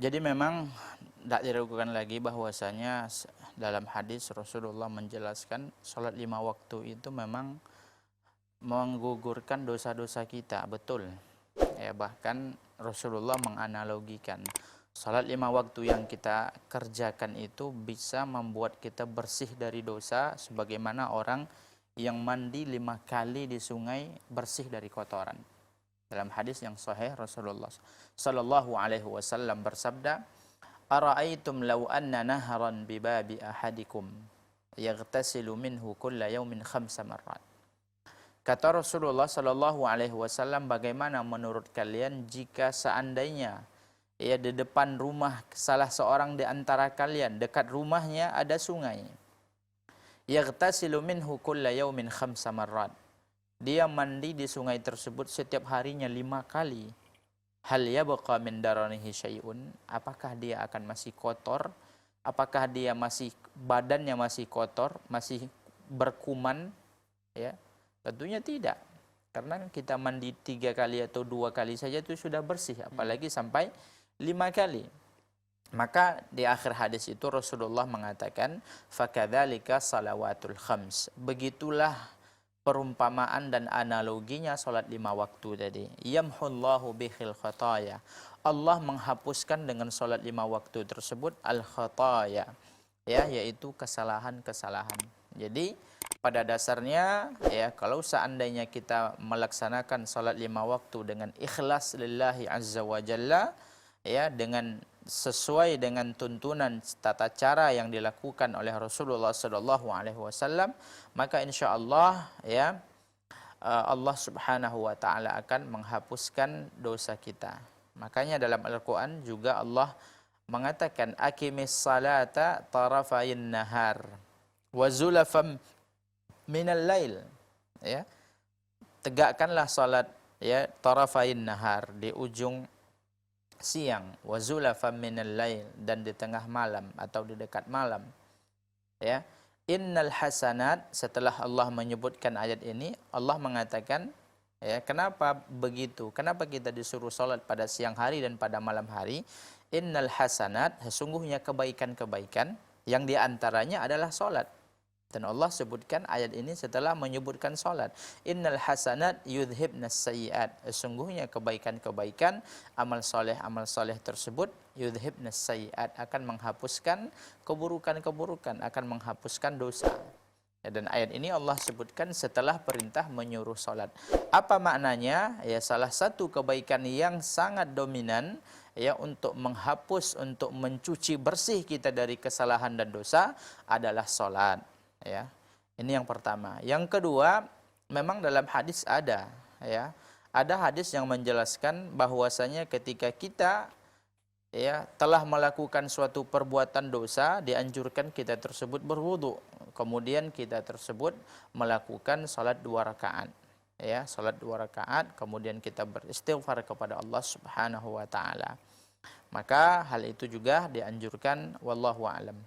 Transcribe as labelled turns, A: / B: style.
A: Jadi memang tidak diragukan lagi bahwasanya dalam hadis Rasulullah menjelaskan sholat 5 waktu itu memang menggugurkan dosa-dosa kita, betul. Ya, bahkan Rasulullah menganalogikan sholat 5 waktu yang kita kerjakan itu bisa membuat kita bersih dari dosa sebagaimana orang yang mandi 5 kali di sungai bersih dari kotoran. Dalam hadis yang sahih Rasulullah sallallahu alaihi wasallam bersabda, "Ara'aitum law anna naharan bi babi ahadikum yaghtasilu minhu kulla yawmin 5 marrat." Kata Rasulullah sallallahu alaihi wasallam, bagaimana menurut kalian jika seandainya ya di depan rumah salah seorang di antara kalian, dekat rumahnya ada sungai. Yaghtasilu minhu kulla yawmin 5 marrat. Dia mandi di sungai tersebut setiap harinya 5 kali. Hal yabqa min daranihi syai'un? Apakah dia akan masih kotor? Apakah dia masih badannya masih kotor, masih berkuman? Ya, tentunya tidak. Karena kita mandi 3 kali atau 2 kali saja itu sudah bersih, apalagi sampai 5 kali. Maka di akhir hadis itu Rasulullah mengatakan, fakadzalika salawatul khams. Begitulah perumpamaan dan analoginya salat 5 waktu tadi. Yamhullahu bihil khataya. Allah menghapuskan dengan salat 5 waktu tersebut al khataya, ya, yaitu kesalahan-kesalahan. Jadi pada dasarnya ya, kalau seandainya kita melaksanakan salat 5 waktu dengan ikhlas lillahi azza wa jalla, ya, dengan sesuai dengan tuntunan tata cara yang dilakukan oleh Rasulullah sallallahu alaihi wasallam, maka insyaallah ya Allah Subhanahu wa taala akan menghapuskan dosa kita. Makanya dalam Al-Qur'an juga Allah mengatakan aqimis salata tarafayn nahar wa zulafam minal lail, ya. Tegakkanlah salat ya tarafayn nahar, di ujung siang, wa zulafam minal lail, dan di tengah malam atau di dekat malam. Ya. Innal hasanat, setelah Allah menyebutkan ayat ini, Allah mengatakan, ya, kenapa begitu? Kenapa kita disuruh salat pada siang hari dan pada malam hari? Innal hasanat, sesungguhnya kebaikan-kebaikan yang diantaranya adalah salat. Dan Allah sebutkan ayat ini setelah menyebutkan salat. Innal hasanat yudhibnas sayyiat. Sesungguhnya kebaikan-kebaikan, amal soleh tersebut yudhibnas sayyiat, akan menghapuskan keburukan-keburukan, akan menghapuskan dosa. Ya, dan ayat ini Allah sebutkan setelah perintah menyuruh salat. Apa maknanya? Ya, salah satu kebaikan yang sangat dominan ya untuk menghapus, untuk mencuci bersih kita dari kesalahan dan dosa adalah salat. Ya, ini yang pertama. Yang kedua, memang dalam hadis ada hadis yang menjelaskan bahwasanya ketika kita ya telah melakukan suatu perbuatan dosa, dianjurkan kita tersebut berwudu, kemudian kita tersebut melakukan salat 2 rakaat, ya, salat 2 rakaat, kemudian kita beristighfar kepada Allah Subhanahu wa taala. Maka hal itu juga dianjurkan, wallahu a'lam.